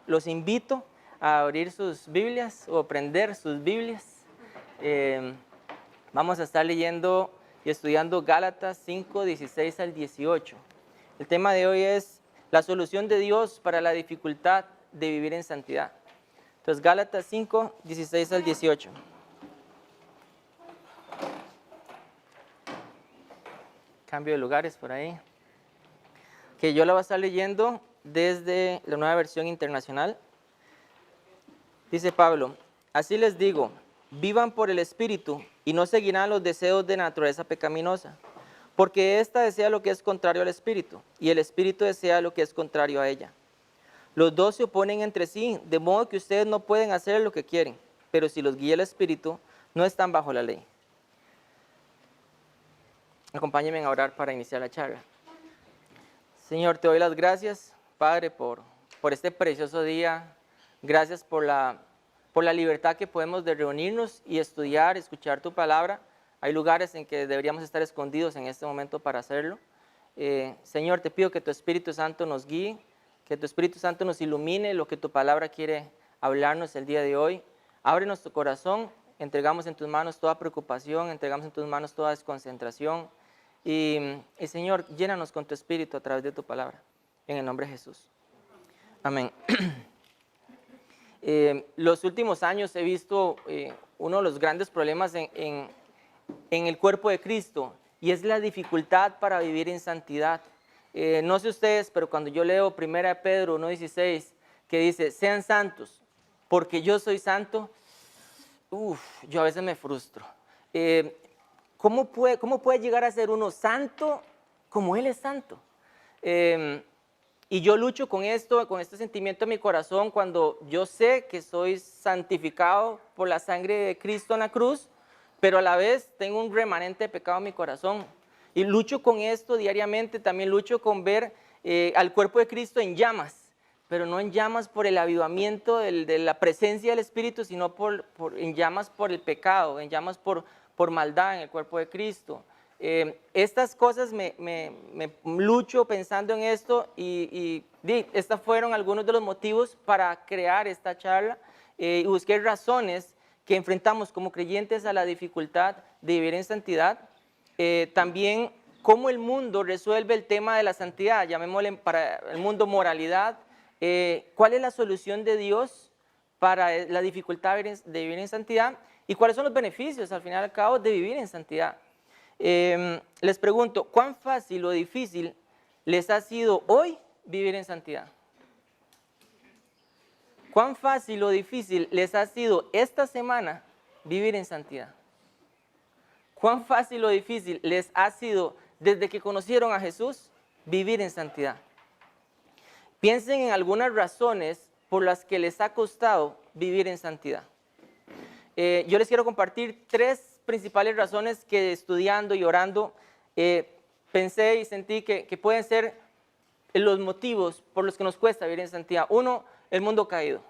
Los invito a abrir sus Biblias o prender sus Biblias. Vamos a estar leyendo y estudiando Gálatas 5, 16 al 18. El tema de hoy es la solución de Dios para la dificultad de vivir en santidad. Entonces, Gálatas 5, 16 al 18. Cambio de lugares por ahí. Que yo la voy a estar leyendo desde la Nueva Versión Internacional. Dice Pablo: así les digo, vivan por el Espíritu y no seguirán los deseos de naturaleza pecaminosa, porque ésta desea lo que es contrario al Espíritu, y el Espíritu desea lo que es contrario a ella. Los dos se oponen entre sí, de modo que ustedes no pueden hacer lo que quieren, pero si los guía el Espíritu, no están bajo la ley. Acompáñenme a orar para iniciar la charla. Señor, te doy las gracias, Padre, por este precioso día. Gracias por la libertad que podemos de reunirnos y estudiar, escuchar tu palabra. Hay lugares en que deberíamos estar escondidos en este momento para hacerlo. Señor, te pido que tu Espíritu Santo nos guíe, que tu Espíritu Santo nos ilumine lo que tu palabra quiere hablarnos el día de hoy. Abre nuestro corazón, entregamos en tus manos toda preocupación, entregamos en tus manos toda desconcentración. Y Señor, llénanos con tu Espíritu a través de tu palabra, en el nombre de Jesús. Amén. Los últimos años he visto uno de los grandes problemas en el cuerpo de Cristo, y es la dificultad para vivir en santidad. No sé ustedes, pero cuando yo leo 1 Pedro 1:16, que dice, sean santos, porque yo soy santo, yo a veces me frustro. ¿Cómo puede llegar a ser uno santo como Él es santo? Y yo lucho con este sentimiento en mi corazón cuando yo sé que soy santificado por la sangre de Cristo en la cruz, pero a la vez tengo un remanente de pecado en mi corazón. Y lucho con esto diariamente, también lucho con ver al cuerpo de Cristo en llamas, pero no en llamas por el avivamiento de la presencia del Espíritu, sino en llamas por el pecado, en llamas por maldad en el cuerpo de Cristo. Estas cosas me lucho pensando en esto y estos fueron algunos de los motivos para crear esta charla y busqué razones que enfrentamos como creyentes a la dificultad de vivir en santidad. También cómo el mundo resuelve el tema de la santidad, llamémosle para el mundo moralidad. ¿Cuál es la solución de Dios para la dificultad de vivir en santidad? ¿Y cuáles son los beneficios, al final y al cabo, de vivir en santidad? Les pregunto, ¿cuán fácil o difícil les ha sido hoy vivir en santidad? ¿Cuán fácil o difícil les ha sido esta semana vivir en santidad? ¿Cuán fácil o difícil les ha sido desde que conocieron a Jesús vivir en santidad? Piensen en algunas razones por las que les ha costado vivir en santidad. Yo les quiero compartir 3 principales razones que estudiando y orando pensé y sentí que pueden ser los motivos por los que nos cuesta vivir en santidad. 1, el mundo caído.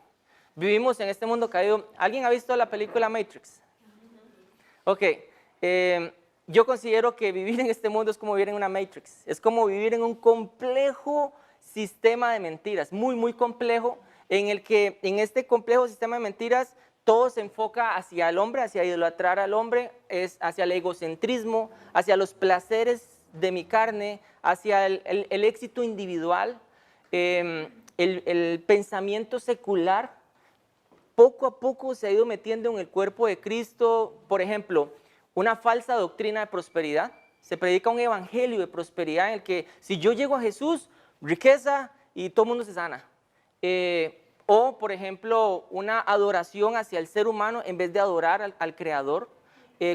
Vivimos en este mundo caído. ¿Alguien ha visto la película Matrix? Ok. Yo considero que vivir en este mundo es como vivir en una Matrix. Es como vivir en un complejo sistema de mentiras, muy, muy complejo, en el que en este complejo sistema de mentiras todo se enfoca hacia el hombre, hacia idolatrar al hombre, es hacia el egocentrismo, hacia los placeres de mi carne, hacia el éxito individual, el pensamiento secular. Poco a poco se ha ido metiendo en el cuerpo de Cristo. Por ejemplo, una falsa doctrina de prosperidad. Se predica un evangelio de prosperidad en el que si yo llego a Jesús, riqueza y todo el mundo se sana. O, por ejemplo, una adoración hacia el ser humano en vez de adorar al Creador.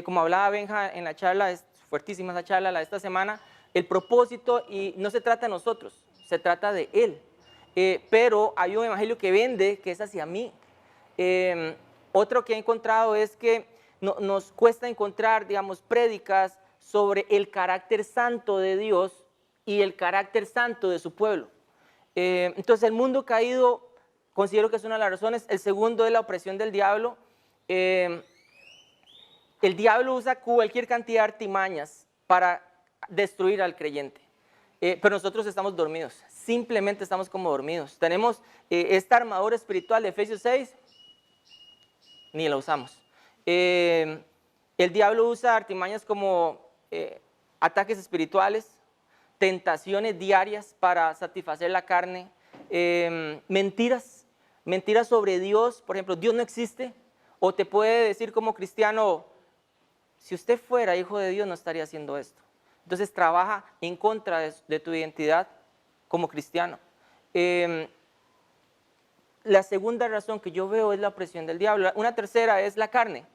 Como hablaba Benja en la charla, es fuertísima esa charla de esta semana, el propósito, y no se trata de nosotros, se trata de Él. Pero hay un evangelio que vende, que es hacia mí. Otro que he encontrado es que nos cuesta encontrar, digamos, prédicas sobre el carácter santo de Dios y el carácter santo de su pueblo. Entonces el mundo caído considero que es una de las razones. El segundo es la opresión del diablo. El diablo usa cualquier cantidad de artimañas para destruir al creyente. pero nosotros estamos dormidos, simplemente estamos como dormidos. Tenemos esta armadura espiritual de Efesios 6, ni la usamos. El diablo usa artimañas como ataques espirituales, tentaciones diarias para satisfacer la carne, mentiras sobre Dios. Por ejemplo, Dios no existe, o te puede decir como cristiano, si usted fuera hijo de Dios no estaría haciendo esto. Entonces trabaja en contra de tu identidad como cristiano. La segunda razón que yo veo es la opresión del diablo. Una tercera es la carne.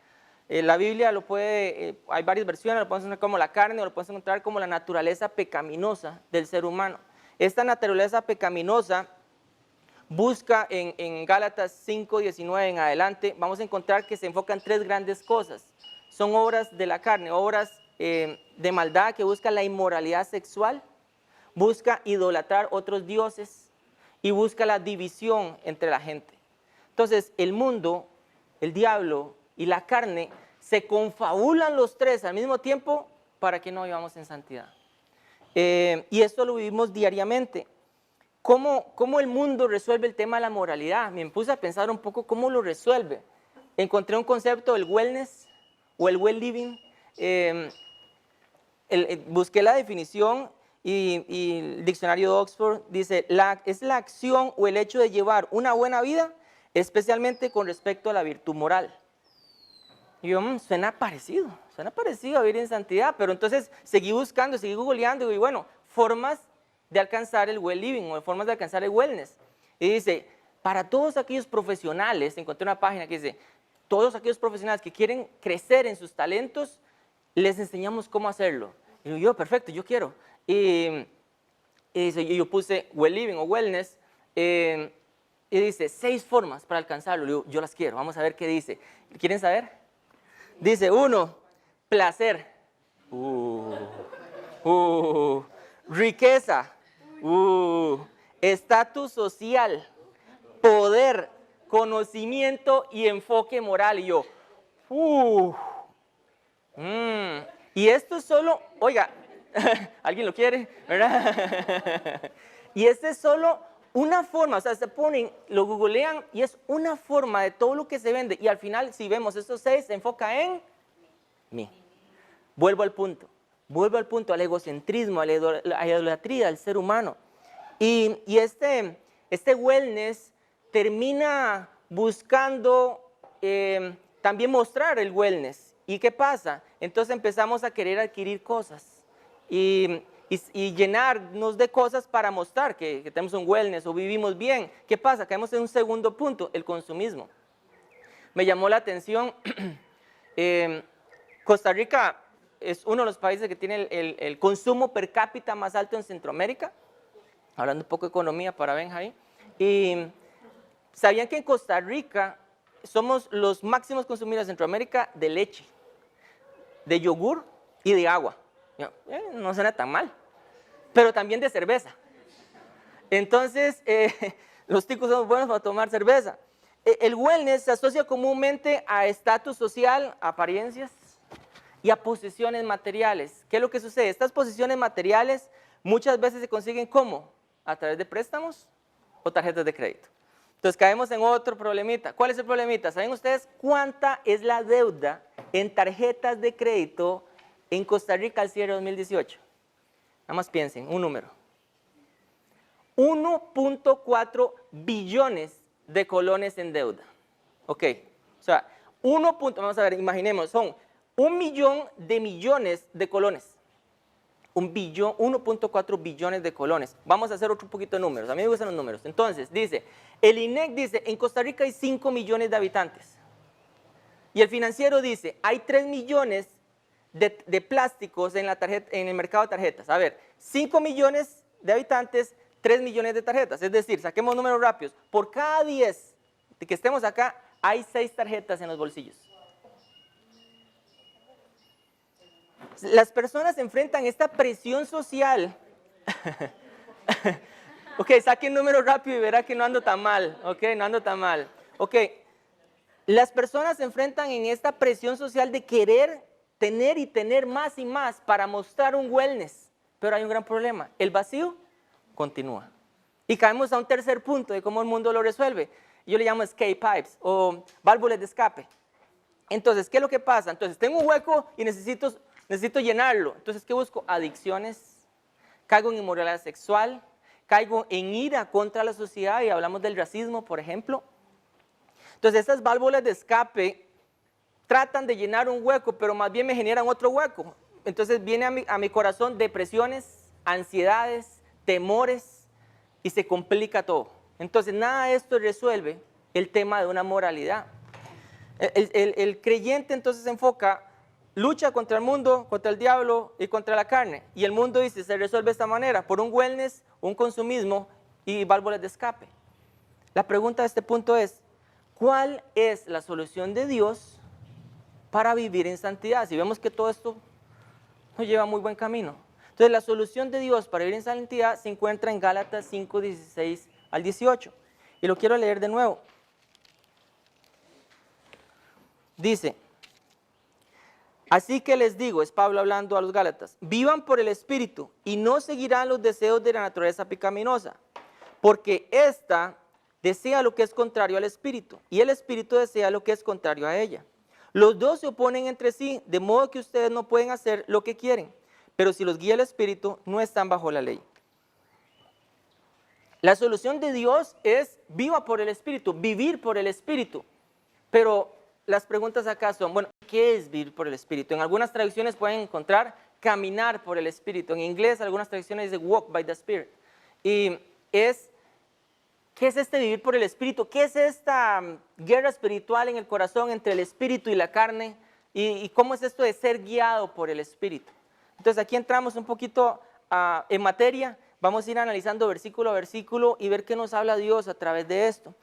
La Biblia lo puede, hay varias versiones, lo podemos encontrar como la carne o lo podemos encontrar como la naturaleza pecaminosa del ser humano. Esta naturaleza pecaminosa busca en Gálatas 5:19 en adelante, vamos a encontrar que se enfocan tres grandes cosas. Son obras de la carne, obras de maldad que busca la inmoralidad sexual, busca idolatrar otros dioses y busca la división entre la gente. Entonces el mundo, el diablo y la carne se confabulan los tres al mismo tiempo para que no vivamos en santidad. Y esto lo vivimos diariamente. ¿Cómo el mundo resuelve el tema de la moralidad? Me puse a pensar un poco cómo lo resuelve. Encontré un concepto del wellness o el well living. Busqué la definición y el diccionario de Oxford dice, es la acción o el hecho de llevar una buena vida, especialmente con respecto a la virtud moral. Y yo, suena parecido a vivir en santidad, pero entonces seguí buscando, seguí googleando y bueno, formas de alcanzar el well living o formas de alcanzar el wellness. Y dice, para todos aquellos profesionales, encontré una página que dice, todos aquellos profesionales que quieren crecer en sus talentos, les enseñamos cómo hacerlo. Y digo, yo, perfecto, yo quiero. Y dice, yo puse well living o wellness, y dice, 6 formas para alcanzarlo. Digo, yo las quiero, vamos a ver qué dice. ¿Quieren saber? Dice, 1, placer. Riqueza. Estatus social. Poder, conocimiento y enfoque moral. Y yo, y esto es solo, oiga, ¿alguien lo quiere? ¿Verdad? Y este es solo una forma, o sea, se ponen, lo googlean y es una forma de todo lo que se vende. Y al final, si vemos estos 6, se enfoca en mí. Vuelvo al punto, al egocentrismo, a la idolatría del ser humano. Y este wellness termina buscando también mostrar el wellness. ¿Y qué pasa? Entonces empezamos a querer adquirir cosas y llenarnos de cosas para mostrar que tenemos un wellness o vivimos bien. ¿Qué pasa? Caemos en un segundo punto, el consumismo. Me llamó la atención, Costa Rica es uno de los países que tiene el consumo per cápita más alto en Centroamérica, hablando un poco de economía para Benja. Y ¿sabían que en Costa Rica somos los máximos consumidores de Centroamérica de leche, de yogur y de agua? No suena tan mal, pero también de cerveza. Entonces, los ticos son buenos para tomar cerveza. El wellness se asocia comúnmente a estatus social, a apariencias y a posesiones materiales. ¿Qué es lo que sucede? Estas posesiones materiales muchas veces se consiguen ¿cómo? A través de préstamos o tarjetas de crédito. Entonces caemos en otro problemita. ¿Cuál es el problemita? ¿Saben ustedes cuánta es la deuda en tarjetas de crédito en Costa Rica al cierre de 2018? Nada más piensen, un número. 1.4 billones de colones en deuda. Ok, o sea, vamos a ver, imaginemos, son 1 millón de millones de colones. 1.4 billones de colones. Vamos a hacer otro poquito de números, a mí me gustan los números. Entonces, dice, el INEC dice, en Costa Rica hay 5 millones de habitantes. Y el financiero dice, hay 3 millones de plásticos en el mercado de tarjetas. A ver, 5 millones de habitantes, 3 millones de tarjetas. Es decir, saquemos números rápidos. Por cada 10 de que estemos acá, hay 6 tarjetas en los bolsillos. Las personas enfrentan esta presión social. Ok, saquen números rápido y verá que no ando tan mal. Ok, no ando tan mal. Ok, las personas se enfrentan en esta presión social de querer tener y tener más y más para mostrar un wellness. pero hay un gran problema. El vacío continúa. Y caemos a un tercer punto de cómo el mundo lo resuelve. Yo le llamo escape pipes o válvulas de escape. Entonces, ¿qué es lo que pasa? Entonces, tengo un hueco y necesito llenarlo. Entonces, ¿qué busco? Adicciones, caigo en inmoralidad sexual, caigo en ira contra la sociedad y hablamos del racismo, por ejemplo. Entonces, estas válvulas de escape tratan de llenar un hueco, pero más bien me generan otro hueco. Entonces, viene a mi corazón depresiones, ansiedades, temores y se complica todo. Entonces, nada de esto resuelve el tema de una moralidad. El creyente entonces se enfoca, lucha contra el mundo, contra el diablo y contra la carne. Y el mundo dice, se resuelve de esta manera, por un wellness, un consumismo y válvulas de escape. La pregunta de este punto es, ¿cuál es la solución de Dios para vivir en santidad? Si vemos que todo esto nos lleva a muy buen camino. Entonces, la solución de Dios para vivir en santidad se encuentra en Gálatas 5, 16 al 18. Y lo quiero leer de nuevo. Dice, así que les digo, es Pablo hablando a los Gálatas, vivan por el Espíritu y no seguirán los deseos de la naturaleza pecaminosa, porque ésta desea lo que es contrario al Espíritu y el Espíritu desea lo que es contrario a ella. Los dos se oponen entre sí, de modo que ustedes no pueden hacer lo que quieren, pero si los guía el Espíritu, no están bajo la ley. La solución de Dios es viva por el Espíritu, vivir por el Espíritu, pero las preguntas acá son, bueno, ¿qué es vivir por el Espíritu? En algunas traducciones pueden encontrar caminar por el Espíritu. En inglés, algunas traducciones dicen walk by the Spirit. Y ¿qué es este vivir por el Espíritu? ¿Qué es esta guerra espiritual en el corazón entre el Espíritu y la carne? ¿Y cómo es esto de ser guiado por el Espíritu? Entonces aquí entramos un poquito en materia. Vamos a ir analizando versículo a versículo y ver qué nos habla Dios a través de esto.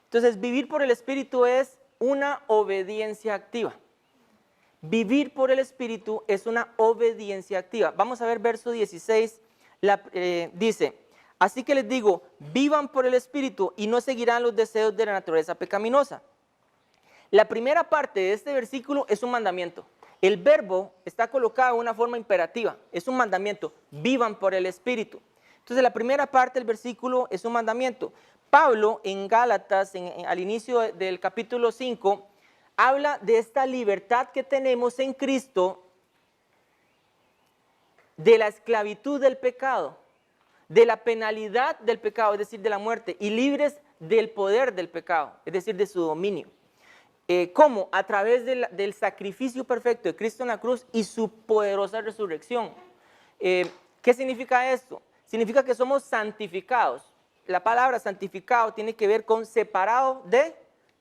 Entonces, vivir por el Espíritu es una obediencia activa. Vivir por el Espíritu es una obediencia activa. Vamos a ver verso 16, dice, así que les digo, vivan por el Espíritu y no seguirán los deseos de la naturaleza pecaminosa. La primera parte de este versículo es un mandamiento. El verbo está colocado de una forma imperativa, es un mandamiento, vivan por el Espíritu. Entonces la primera parte del versículo es un mandamiento. Pablo en Gálatas, al inicio del capítulo 5, habla de esta libertad que tenemos en Cristo, de la esclavitud del pecado, de la penalidad del pecado, es decir, de la muerte, y libres del poder del pecado, es decir, de su dominio. ¿Cómo? A través del sacrificio perfecto de Cristo en la cruz y su poderosa resurrección. ¿Qué significa esto? Significa que somos santificados. La palabra santificado tiene que ver con separado de,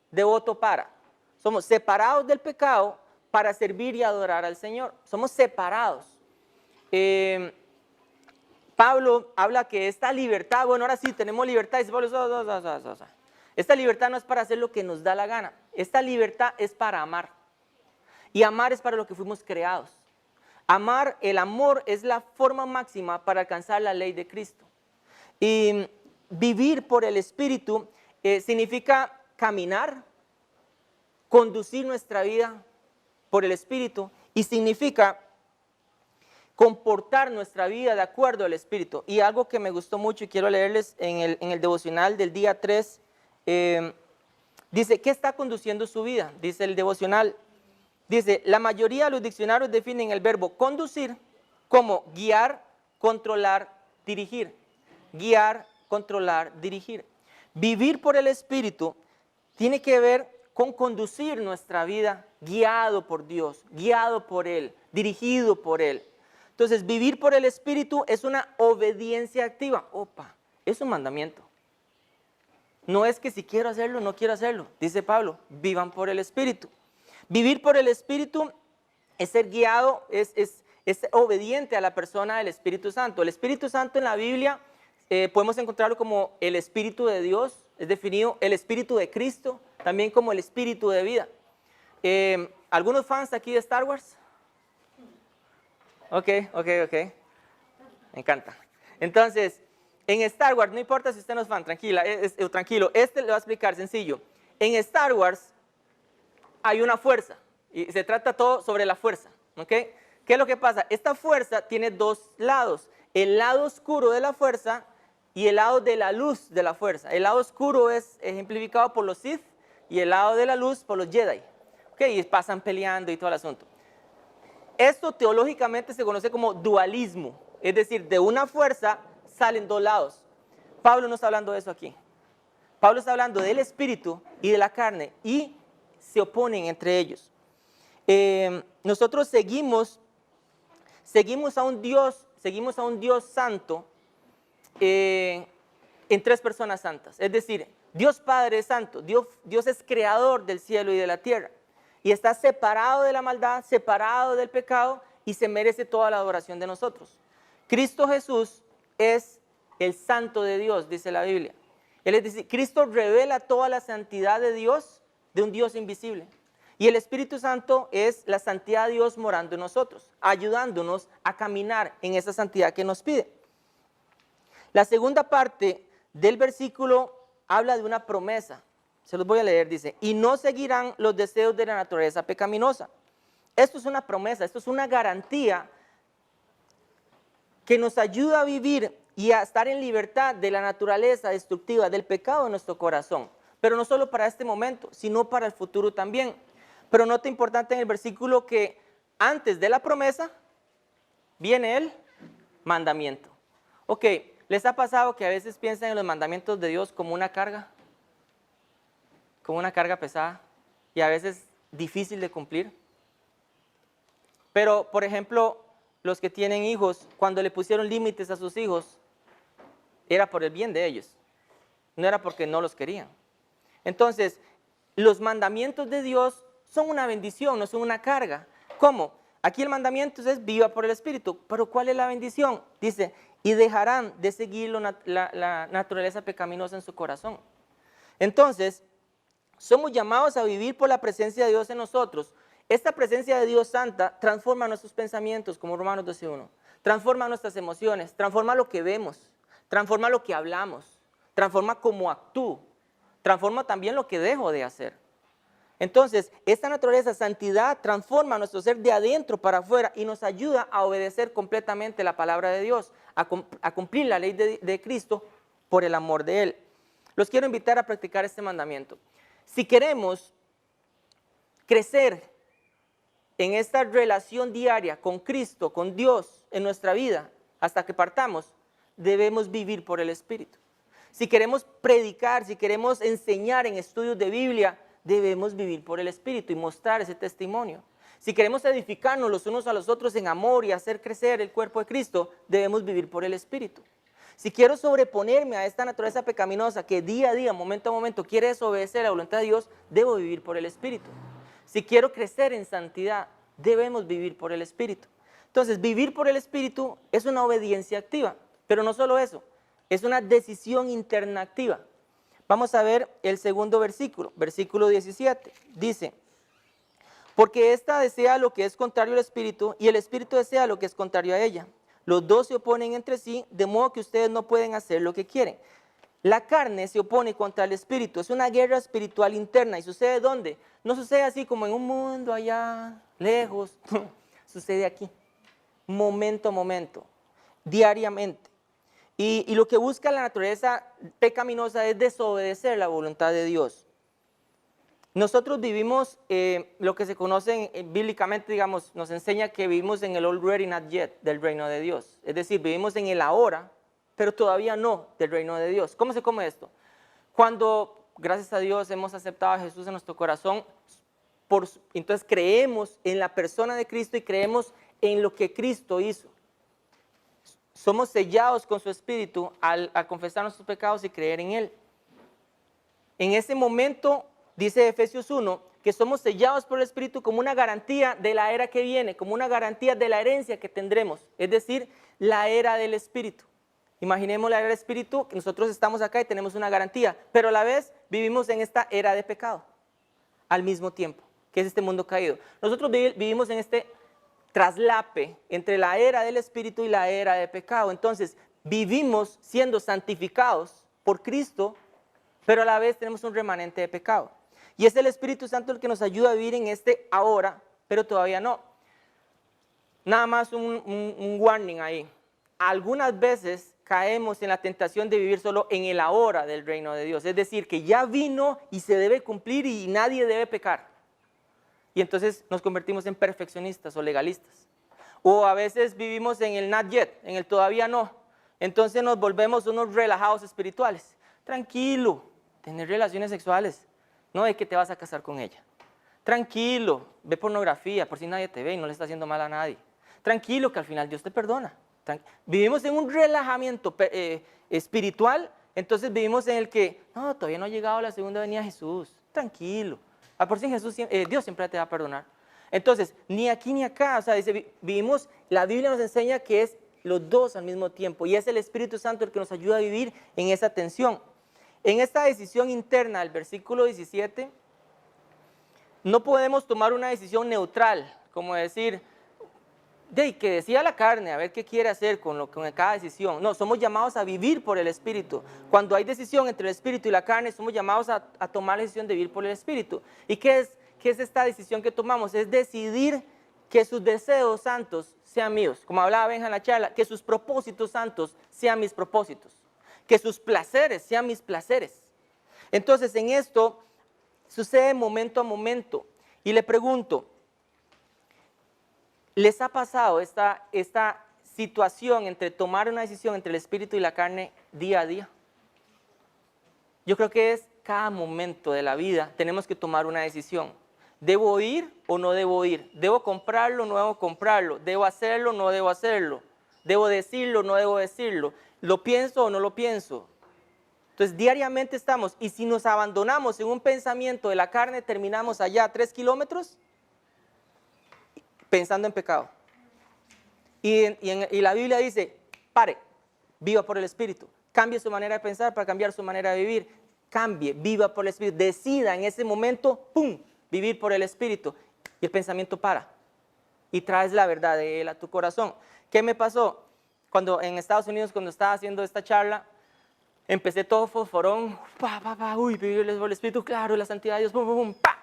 devoto para. Somos separados del pecado para servir y adorar al Señor. Somos separados. Pablo habla que esta libertad, bueno, ahora sí tenemos libertad. Dice Pablo, esta libertad no es para hacer lo que nos da la gana. Esta libertad es para amar. Y amar es para lo que fuimos creados. Amar, el amor es la forma máxima para alcanzar la ley de Cristo. Y vivir por el Espíritu significa caminar, conducir nuestra vida por el Espíritu y significa comportar nuestra vida de acuerdo al Espíritu. Y algo que me gustó mucho y quiero leerles en el devocional del día 3, dice, ¿qué está conduciendo su vida? Dice el devocional, dice, la mayoría de los diccionarios definen el verbo conducir como guiar, controlar, dirigir. Guiar, controlar, dirigir. Vivir por el Espíritu tiene que ver con conducir nuestra vida guiado por Dios, guiado por Él, dirigido por Él. Entonces, vivir por el Espíritu es una obediencia activa. Opa, es un mandamiento. No es que si quiero hacerlo, no quiero hacerlo. Dice Pablo, vivan por el Espíritu. Vivir por el Espíritu es ser guiado, es obediente a la persona del Espíritu Santo. El Espíritu Santo en la Biblia podemos encontrarlo como el Espíritu de Dios, es definido el Espíritu de Cristo, también como el Espíritu de vida. ¿Algunos fans aquí de Star Wars? Ok. Me encanta. Entonces, en Star Wars, no importa si usted no es fan, tranquilo, le voy a explicar sencillo. En Star Wars hay una fuerza y se trata todo sobre la fuerza, ¿ok? ¿Qué es lo que pasa? Esta fuerza tiene dos lados. el lado oscuro de la fuerza y el lado de la luz de la fuerza. El lado oscuro es ejemplificado por los Sith y el lado de la luz por los Jedi. ¿Okay? Y pasan peleando y todo el asunto. Esto teológicamente se conoce como dualismo, es decir, de una fuerza salen dos lados. Pablo no está hablando de eso aquí. Pablo está hablando del espíritu y de la carne y se oponen entre ellos. Nosotros seguimos a un Dios santo en tres personas santas. Es decir, Dios Padre es santo, Dios es creador del cielo y de la tierra. Y está separado de la maldad, separado del pecado y se merece toda la adoración de nosotros. Cristo Jesús es el santo de Dios, dice la Biblia. Él es decir, Cristo revela toda la santidad de Dios, de un Dios invisible. Y el Espíritu Santo es la santidad de Dios morando en nosotros, ayudándonos a caminar en esa santidad que nos pide. La segunda parte del versículo habla de una promesa. Se los voy a leer, dice, y no seguirán los deseos de la naturaleza pecaminosa. Esto es una promesa, esto es una garantía que nos ayuda a vivir y a estar en libertad de la naturaleza destructiva, del pecado en nuestro corazón. Pero no solo para este momento, sino para el futuro también. Pero nota importante en el versículo que antes de la promesa viene el mandamiento. Ok, ¿les ha pasado que a veces piensan en los mandamientos de Dios como una carga? Como una carga pesada y a veces difícil de cumplir. Pero, por ejemplo, los que tienen hijos, cuando le pusieron límites a sus hijos, era por el bien de ellos, no era porque no los querían. Entonces, los mandamientos de Dios son una bendición, no son una carga. ¿Cómo? Aquí el mandamiento es viva por el Espíritu, pero ¿cuál es la bendición? Dice, y dejarán de seguir la naturaleza pecaminosa en su corazón. Entonces, somos llamados a vivir por la presencia de Dios en nosotros. Esta presencia de Dios santa transforma nuestros pensamientos, como Romanos 12:1. Transforma nuestras emociones, transforma lo que vemos, transforma lo que hablamos, transforma cómo actúo, transforma también lo que dejo de hacer. Entonces, esta naturaleza, santidad, transforma nuestro ser de adentro para afuera y nos ayuda a obedecer completamente la palabra de Dios, a cumplir la ley de Cristo por el amor de Él. Los quiero invitar a practicar este mandamiento. Si queremos crecer en esta relación diaria con Cristo, con Dios en nuestra vida, hasta que partamos, debemos vivir por el Espíritu. Si queremos predicar, si queremos enseñar en estudios de Biblia, debemos vivir por el Espíritu y mostrar ese testimonio. Si queremos edificarnos los unos a los otros en amor y hacer crecer el cuerpo de Cristo, debemos vivir por el Espíritu. Si quiero sobreponerme a esta naturaleza pecaminosa que día a día, momento a momento, quiere desobedecer la voluntad de Dios, debo vivir por el Espíritu. Si quiero crecer en santidad, debemos vivir por el Espíritu. Entonces, vivir por el Espíritu es una obediencia activa, pero no solo eso, es una decisión interna activa. Vamos a ver el segundo versículo, versículo 17. Dice, porque ésta desea lo que es contrario al Espíritu y el Espíritu desea lo que es contrario a ella. Los dos se oponen entre sí, de modo que ustedes no pueden hacer lo que quieren. La carne se opone contra el Espíritu, es una guerra espiritual interna. ¿Y sucede dónde? No sucede así como en un mundo allá, lejos. Sucede aquí, momento a momento, diariamente. Y lo que busca la naturaleza pecaminosa es desobedecer la voluntad de Dios. Nosotros vivimos lo que se conoce bíblicamente, digamos, nos enseña que vivimos en el already not yet del reino de Dios. Es decir, vivimos en el ahora, pero todavía no del reino de Dios. ¿Cómo se come esto? Cuando, gracias a Dios, hemos aceptado a Jesús en nuestro corazón, entonces creemos en la persona de Cristo y creemos en lo que Cristo hizo. Somos sellados con su Espíritu al confesar nuestros pecados y creer en Él. En ese momento, dice Efesios 1, que somos sellados por el Espíritu como una garantía de la era que viene, como una garantía de la herencia que tendremos, es decir, la era del Espíritu. Imaginemos la era del Espíritu, que nosotros estamos acá y tenemos una garantía, pero a la vez vivimos en esta era de pecado, al mismo tiempo, que es este mundo caído. Nosotros vivimos en este traslape entre la era del Espíritu y la era de pecado. Entonces, vivimos siendo santificados por Cristo, pero a la vez tenemos un remanente de pecado. Y es el Espíritu Santo el que nos ayuda a vivir en este ahora, pero todavía no. Nada más un warning ahí. algunas veces caemos en la tentación de vivir solo en el ahora del reino de Dios. Es decir, que ya vino y se debe cumplir y nadie debe pecar. Y entonces nos convertimos en perfeccionistas o legalistas. O a veces vivimos en el not yet, en el todavía no. Entonces nos volvemos unos relajados espirituales. Tranquilo, tener relaciones sexuales, no de que te vas a casar con ella. Tranquilo, ve pornografía, por si nadie te ve y no le está haciendo mal a nadie. Tranquilo, que al final Dios te perdona. Vivimos en un relajamiento espiritual, entonces vivimos en el que, no, todavía no ha llegado la segunda venida de Jesús. Tranquilo, por si Dios siempre te va a perdonar. Entonces, ni aquí ni acá, o sea, vivimos, la Biblia nos enseña que es los dos al mismo tiempo y es el Espíritu Santo el que nos ayuda a vivir en esa tensión. En esta decisión interna del versículo 17, no podemos tomar una decisión neutral, como decir, que decida la carne, a ver qué quiere hacer con cada decisión. No, somos llamados a vivir por el Espíritu. Cuando hay decisión entre el Espíritu y la carne, somos llamados a tomar la decisión de vivir por el Espíritu. ¿Y qué es esta decisión que tomamos? Es decidir que sus deseos santos sean míos. Como hablaba Benja en la charla, que sus propósitos santos sean mis propósitos. Que sus placeres sean mis placeres. Entonces, en esto sucede momento a momento. Y le pregunto, ¿les ha pasado esta situación entre tomar una decisión entre el espíritu y la carne día a día? Yo creo que es cada momento de la vida tenemos que tomar una decisión. ¿Debo ir o no debo ir? ¿Debo comprarlo o no debo comprarlo? ¿Debo hacerlo o no debo hacerlo? ¿Debo decirlo o no debo decirlo? ¿Lo pienso o no lo pienso? Entonces diariamente estamos, y si nos abandonamos en un pensamiento de la carne, terminamos allá 3 kilómetros pensando en pecado. Y la Biblia dice, pare, viva por el Espíritu, cambie su manera de pensar para cambiar su manera de vivir, cambie, viva por el Espíritu, decida en ese momento, ¡pum!, vivir por el Espíritu, y el pensamiento para, y traes la verdad de Él a tu corazón. ¿Qué me pasó? En Estados Unidos, cuando estaba haciendo esta charla, empecé todo fosforón, uy, vivir por el Espíritu, claro, la santidad de Dios, pum, pum, pum, pa.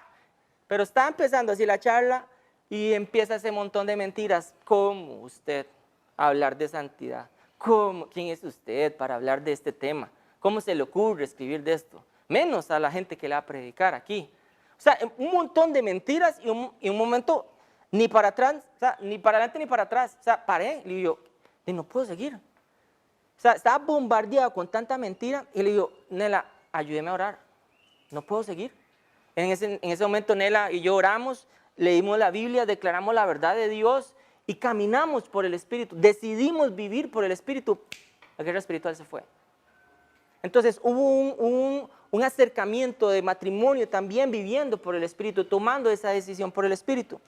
Pero está empezando así la charla, y empieza ese montón de mentiras. ¿Cómo usted hablar de santidad? ¿Quién es usted para hablar de este tema? ¿Cómo se le ocurre escribir de esto? Menos a la gente que le va a predicar aquí. O sea, un montón de mentiras y un momento ni para atrás, o sea, ni para adelante ni para atrás. O sea, paré y le digo, no puedo seguir. O sea, estaba bombardeado con tanta mentira y le digo, Nela, ayúdeme a orar. No puedo seguir. En ese momento Nela y yo oramos, leímos la Biblia, declaramos la verdad de Dios y caminamos por el Espíritu. Decidimos vivir por el Espíritu. La guerra espiritual se fue. Entonces hubo un acercamiento de matrimonio también viviendo por el Espíritu, tomando esa decisión por el Espíritu.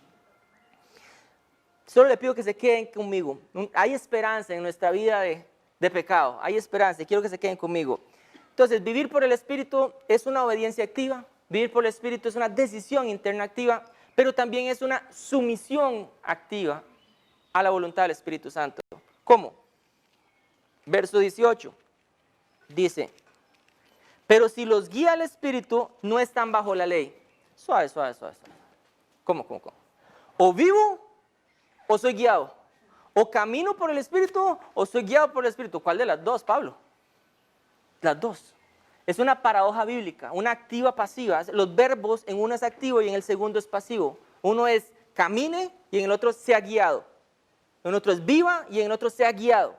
Solo le pido que se queden conmigo. Hay esperanza en nuestra vida de pecado. Hay esperanza y quiero que se queden conmigo. Entonces, vivir por el Espíritu es una obediencia activa. Vivir por el Espíritu es una decisión interna activa, pero también es una sumisión activa a la voluntad del Espíritu Santo. ¿Cómo? Verso 18 dice, pero si los guía el Espíritu, no están bajo la ley. Suave, suave, suave, suave. ¿Cómo? O vivo o soy guiado. O camino por el Espíritu o soy guiado por el Espíritu. ¿Cuál de las dos, Pablo? Las dos. Es una paradoja bíblica, una activa pasiva. Los verbos en uno es activo y en el segundo es pasivo. Uno es camine y en el otro sea guiado. En otro es viva y en el otro sea guiado.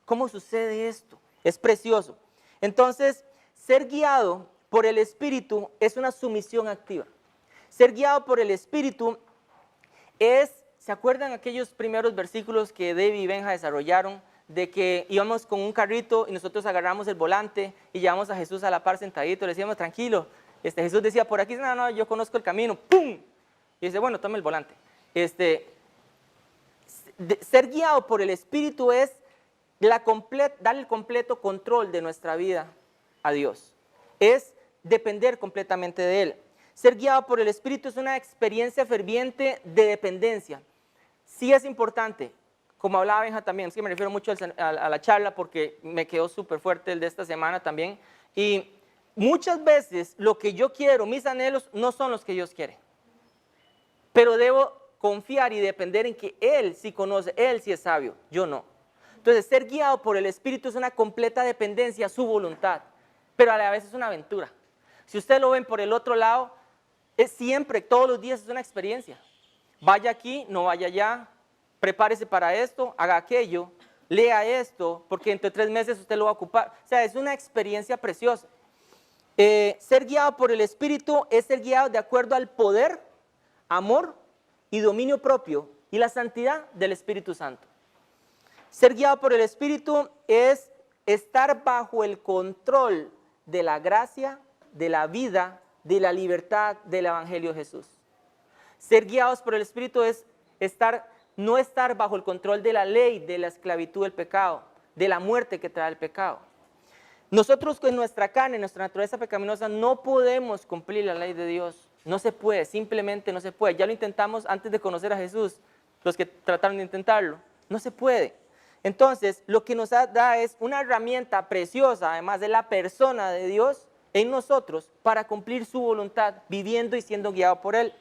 ¿Cómo sucede esto? Es precioso. Entonces, ser guiado por el Espíritu es una sumisión activa. Ser guiado por el Espíritu es, ¿se acuerdan aquellos primeros versículos que Debbie y Benja desarrollaron? De que íbamos con un carrito y nosotros agarramos el volante y llevamos a Jesús a la par sentadito, le decíamos, tranquilo. Jesús decía, por aquí, no, yo conozco el camino, ¡pum! Y dice, bueno, tome el volante. Ser guiado por el Espíritu es darle el completo control de nuestra vida a Dios. Es depender completamente de Él. Ser guiado por el Espíritu es una experiencia ferviente de dependencia. Sí es importante. Como hablaba Benja también, es que me refiero mucho a la charla porque me quedó súper fuerte el de esta semana también. Y muchas veces lo que yo quiero, mis anhelos, no son los que Dios quiere. Pero debo confiar y depender en que Él sí conoce, Él sí es sabio, yo no. Entonces, ser guiado por el Espíritu es una completa dependencia a su voluntad, pero a la vez es una aventura. Si ustedes lo ven por el otro lado, es siempre, todos los días es una experiencia. Vaya aquí, no vaya allá, prepárese para esto, haga aquello, lea esto, porque entre 3 meses usted lo va a ocupar. O sea, es una experiencia preciosa. Ser guiado por el Espíritu es ser guiado de acuerdo al poder, amor y dominio propio y la santidad del Espíritu Santo. Ser guiado por el Espíritu es estar bajo el control de la gracia, de la vida, de la libertad del Evangelio de Jesús. Ser guiados por el Espíritu es no estar bajo el control de la ley, de la esclavitud del pecado, de la muerte que trae el pecado. Nosotros con nuestra carne, nuestra naturaleza pecaminosa, no podemos cumplir la ley de Dios. No se puede, simplemente no se puede. Ya lo intentamos antes de conocer a Jesús, los que trataron de intentarlo. No se puede. Entonces, lo que nos da es una herramienta preciosa, además de la persona de Dios en nosotros, para cumplir su voluntad, viviendo y siendo guiado por Él.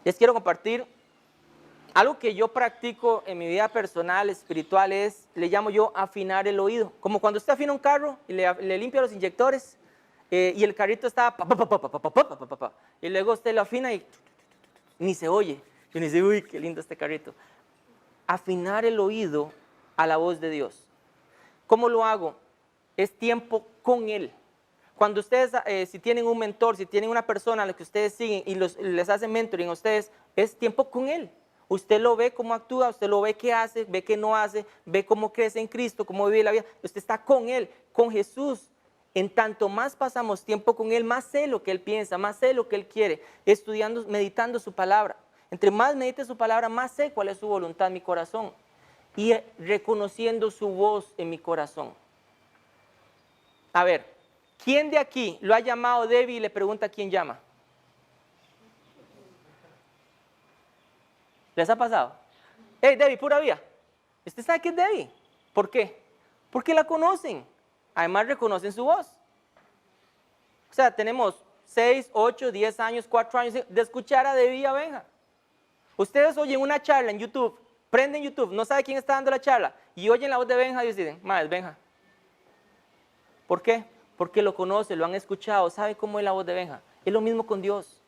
Les quiero compartir algo que yo practico en mi vida personal, espiritual, le llamo yo afinar el oído. Como cuando usted afina un carro y le limpia los inyectores y el carrito está y luego usted lo afina y ni se oye. Y uno dice, uy, qué lindo este carrito. Afinar el oído a la voz de Dios. ¿Cómo lo hago? Es tiempo con Él. Cuando ustedes, si tienen un mentor, si tienen una persona a la que ustedes siguen y les hacen mentoring a ustedes, es tiempo con Él. Usted lo ve cómo actúa, usted lo ve qué hace, ve qué no hace, ve cómo crece en Cristo, cómo vive la vida. Usted está con Él, con Jesús. En tanto más pasamos tiempo con Él, más sé lo que Él piensa, más sé lo que Él quiere, estudiando, meditando su palabra. Entre más medite su palabra, más sé cuál es su voluntad en mi corazón. Y reconociendo su voz en mi corazón. A ver, ¿quién de aquí lo ha llamado Debbie y le pregunta quién llama? ¿Les ha pasado? Hey, Debbie, pura vida. ¿Usted sabe qué es Debbie? ¿Por qué? Porque la conocen. Además reconocen su voz. O sea, tenemos 6, 8, 10 años, 4 años de escuchar a Debbie y a Benja. Ustedes oyen una charla en YouTube, prenden YouTube, no saben quién está dando la charla y oyen la voz de Benja y dicen, ma, es Benja. ¿Por qué? Porque lo conocen, lo han escuchado, saben cómo es la voz de Benja. Es lo mismo con Dios.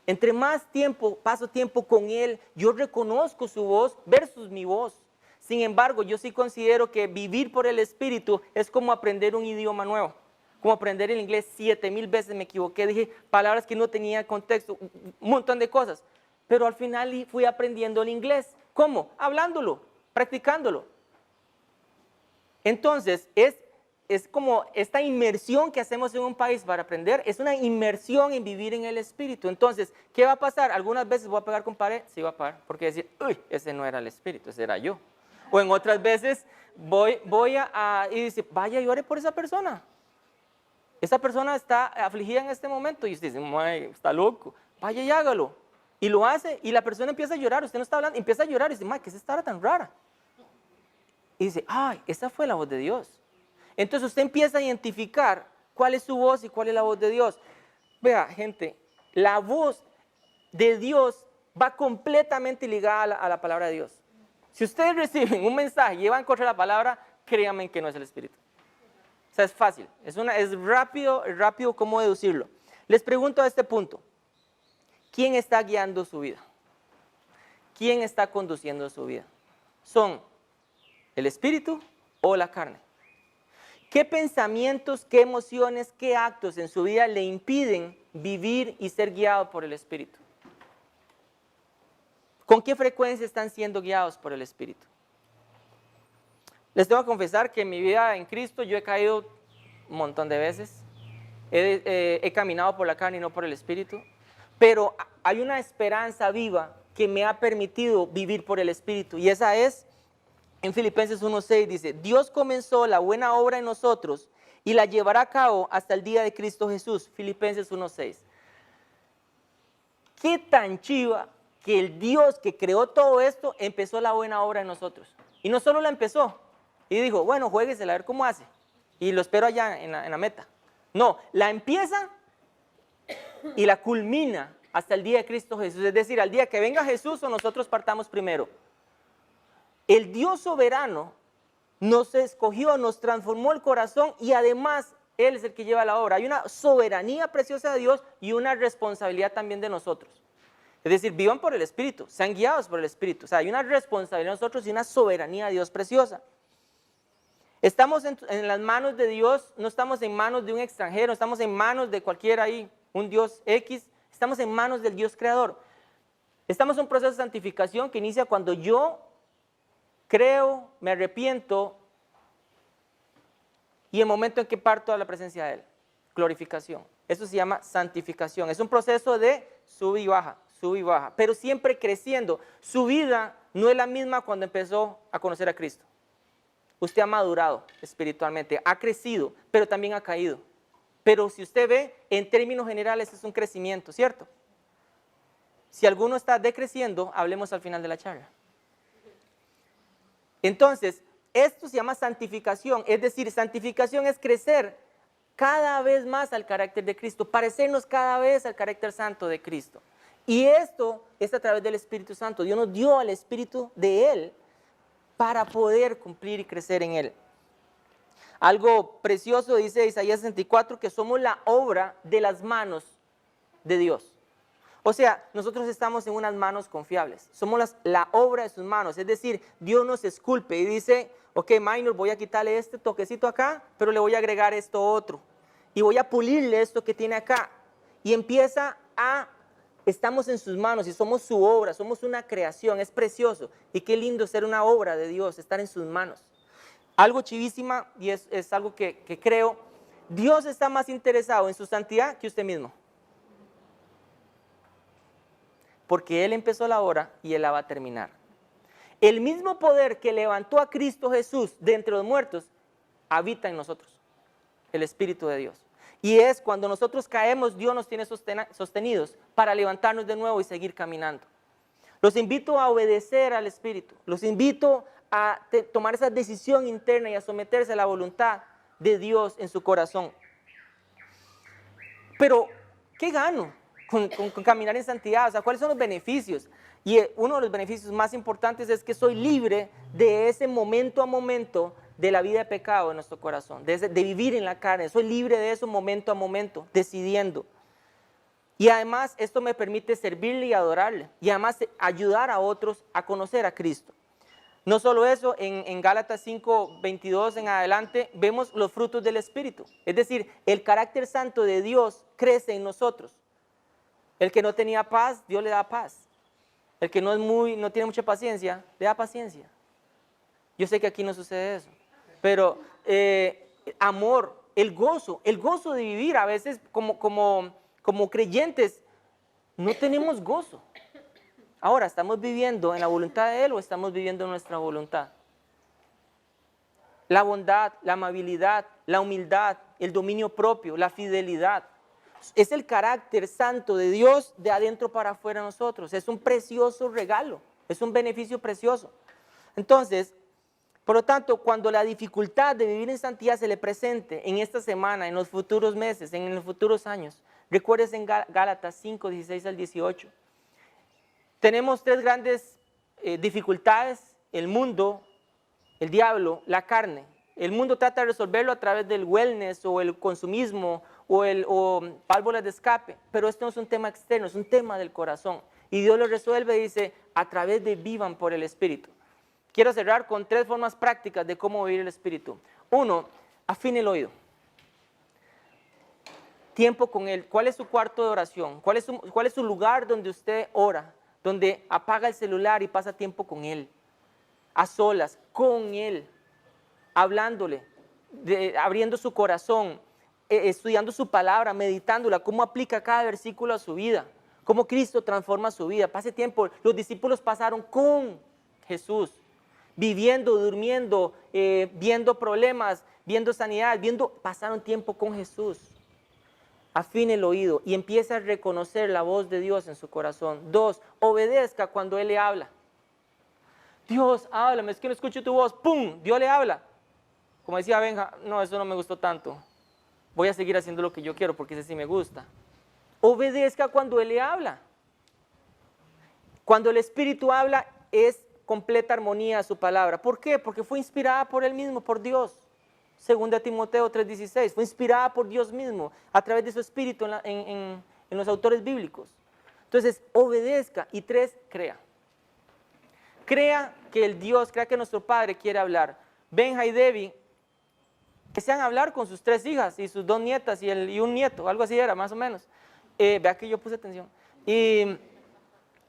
Entre más tiempo, paso tiempo con Él, yo reconozco su voz versus mi voz. Sin embargo, yo sí considero que vivir por el Espíritu es como aprender un idioma nuevo. Como aprender el inglés 7,000 veces me equivoqué, dije palabras que no tenía contexto, un montón de cosas. Pero al final fui aprendiendo el inglés. ¿Cómo? Hablándolo, practicándolo. Entonces, es como esta inmersión que hacemos en un país para aprender, es una inmersión en vivir en el Espíritu. Entonces, ¿qué va a pasar? Algunas veces voy a pegar con pared, sí va a parar, porque decir, uy, ese no era el Espíritu, ese era yo. O en otras veces voy a y dice, vaya y ore por esa persona. Esa persona está afligida en este momento y usted dice, está loco, vaya y hágalo. Y lo hace y la persona empieza a llorar, usted no está hablando, empieza a llorar y dice, ¿qué es esta hora tan rara? Y dice, ay, esa fue la voz de Dios. Entonces usted empieza a identificar cuál es su voz y cuál es la voz de Dios. Vea, gente, la voz de Dios va completamente ligada a la palabra de Dios. Si ustedes reciben un mensaje y van contra la palabra, créanme que no es el Espíritu. O sea, es fácil, es rápido cómo deducirlo. Les pregunto a este punto, ¿quién está guiando su vida? ¿Quién está conduciendo su vida? ¿Son el Espíritu o la carne? ¿Qué pensamientos, qué emociones, qué actos en su vida le impiden vivir y ser guiado por el Espíritu? ¿Con qué frecuencia están siendo guiados por el Espíritu? Les tengo que confesar que en mi vida en Cristo yo he caído un montón de veces. He caminado por la carne y no por el Espíritu. Pero hay una esperanza viva que me ha permitido vivir por el Espíritu. Y esa es, en Filipenses 1:6 dice, Dios comenzó la buena obra en nosotros y la llevará a cabo hasta el día de Cristo Jesús. Filipenses 1:6. ¿Qué tan chiva que el Dios que creó todo esto empezó la buena obra en nosotros? Y no solo la empezó y dijo, bueno, juéguesela a ver cómo hace. Y lo espero allá en la meta. No, la empieza y la culmina hasta el día de Cristo Jesús. Es decir, al día que venga Jesús o nosotros partamos primero. El Dios soberano nos escogió, nos transformó el corazón y además Él es el que lleva la obra. Hay una soberanía preciosa de Dios y una responsabilidad también de nosotros. Es decir, vivan por el Espíritu, sean guiados por el Espíritu. O sea, hay una responsabilidad de nosotros y una soberanía de Dios preciosa. Estamos en las manos de Dios, no estamos en manos de un extranjero, estamos en manos de cualquiera ahí, un Dios X, estamos en manos del Dios creador. Estamos en un proceso de santificación que inicia cuando yo creo, me arrepiento y el momento en que parto a la presencia de Él, glorificación. Eso se llama santificación, es un proceso de sub y baja, pero siempre creciendo. Su vida no es la misma cuando empezó a conocer a Cristo. Usted ha madurado espiritualmente, ha crecido, pero también ha caído. Pero si usted ve, en términos generales es un crecimiento, ¿cierto? Si alguno está decreciendo, hablemos al final de la charla. Entonces, esto se llama santificación, es decir, santificación es crecer cada vez más al carácter de Cristo, parecernos cada vez al carácter santo de Cristo. Y esto es a través del Espíritu Santo. Dios nos dio al Espíritu de Él para poder cumplir y crecer en Él. Algo precioso dice Isaías 64, que somos la obra de las manos de Dios. O sea, nosotros estamos en unas manos confiables, somos la obra de sus manos, es decir, Dios nos esculpe y dice, ok, Minor, voy a quitarle este toquecito acá, pero le voy a agregar esto otro, y voy a pulirle esto que tiene acá, y estamos en sus manos y somos su obra, somos una creación, es precioso, y qué lindo ser una obra de Dios, estar en sus manos. Algo chivísima, y es algo que creo, Dios está más interesado en su santidad que usted mismo. Porque Él empezó la obra y Él la va a terminar. El mismo poder que levantó a Cristo Jesús de entre los muertos, habita en nosotros, el Espíritu de Dios. Y es cuando nosotros caemos, Dios nos tiene sostenidos para levantarnos de nuevo y seguir caminando. Los invito a obedecer al Espíritu, los invito a tomar esa decisión interna y a someterse a la voluntad de Dios en su corazón. Pero, ¿qué gano con caminar en santidad? O sea, ¿cuáles son los beneficios? Y uno de los beneficios más importantes es que soy libre de ese momento a momento de la vida de pecado en nuestro corazón, de vivir en la carne. Soy libre de eso momento a momento, decidiendo. Y además esto me permite servirle y adorarle. Y además ayudar a otros a conocer a Cristo. No solo eso, en Gálatas 5:22 en adelante vemos los frutos del Espíritu. Es decir, el carácter santo de Dios crece en nosotros. El que no tenía paz, Dios le da paz. El que no tiene mucha paciencia, le da paciencia. Yo sé que aquí no sucede eso. Pero amor, el gozo de vivir. A veces como creyentes no tenemos gozo. Ahora, ¿estamos viviendo en la voluntad de Él o estamos viviendo en nuestra voluntad? La bondad, la amabilidad, la humildad, el dominio propio, la fidelidad. Es el carácter santo de Dios de adentro para afuera de nosotros. Es un precioso regalo, es un beneficio precioso. Entonces, por lo tanto, cuando la dificultad de vivir en santidad se le presente en esta semana, en los futuros meses, en los futuros años, recuerdes en Gálatas 5, 16 al 18. Tenemos tres grandes dificultades: el mundo, el diablo, la carne. El mundo trata de resolverlo a través del wellness o el consumismo o válvulas de escape, pero esto no es un tema externo, es un tema del corazón. Y Dios lo resuelve, dice, a través de vivan por el Espíritu. Quiero cerrar con tres formas prácticas de cómo vivir el Espíritu. Uno, afine el oído. Tiempo con Él. ¿Cuál es su cuarto de oración? ¿Cuál es su lugar donde usted ora? Donde apaga el celular y pasa tiempo con Él, a solas, con Él, hablándole, abriendo su corazón, estudiando su palabra, meditándola, cómo aplica cada versículo a su vida, cómo Cristo transforma su vida. Pase tiempo. Los discípulos pasaron con Jesús, viviendo, durmiendo, viendo problemas, viendo sanidad, pasaron tiempo con Jesús. Afine el oído y empiece a reconocer la voz de Dios en su corazón. Dos, obedezca cuando Él le habla. Dios, háblame, es que no escucho tu voz. ¡Pum! Dios le habla. Como decía Benja, no, eso no me gustó tanto. Voy a seguir haciendo lo que yo quiero porque ese sí me gusta. Obedezca cuando Él le habla. Cuando el Espíritu habla es completa armonía a su palabra. ¿Por qué? Porque fue inspirada por Él mismo, por Dios. 2 Timoteo 3:16, fue inspirada por Dios mismo a través de su espíritu en los autores bíblicos. Entonces, obedezca. Y 3, crea. Crea que el Dios, crea que nuestro Padre quiere hablar. Benja y Debbie desean hablar con sus 3 hijas y sus 2 nietas y un nieto, algo así era, más o menos. Vea que yo puse atención. Y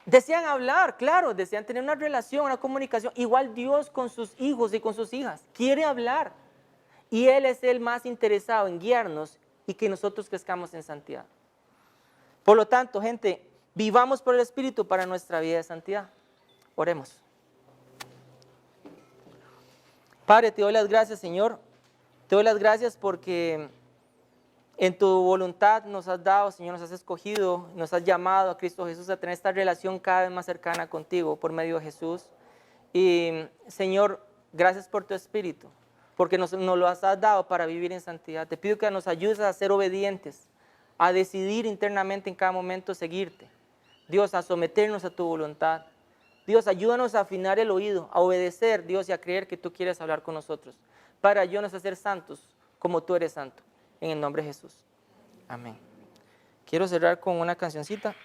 desean hablar, claro, desean tener una relación, una comunicación. Igual Dios con sus hijos y con sus hijas quiere hablar. Y Él es el más interesado en guiarnos y que nosotros crezcamos en santidad. Por lo tanto, gente, vivamos por el Espíritu para nuestra vida de santidad. Oremos. Padre, te doy las gracias, Señor. Te doy las gracias porque en tu voluntad nos has dado, Señor, nos has escogido, nos has llamado a Cristo Jesús a tener esta relación cada vez más cercana contigo por medio de Jesús. Y, Señor, gracias por tu Espíritu, porque nos lo has dado para vivir en santidad. Te pido que nos ayudes a ser obedientes, a decidir internamente en cada momento seguirte. Dios, a someternos a tu voluntad. Dios, ayúdanos a afinar el oído, a obedecer, Dios, y a creer que tú quieres hablar con nosotros. Para ayúdanos a ser santos como tú eres santo. En el nombre de Jesús. Amén. Quiero cerrar con una cancioncita.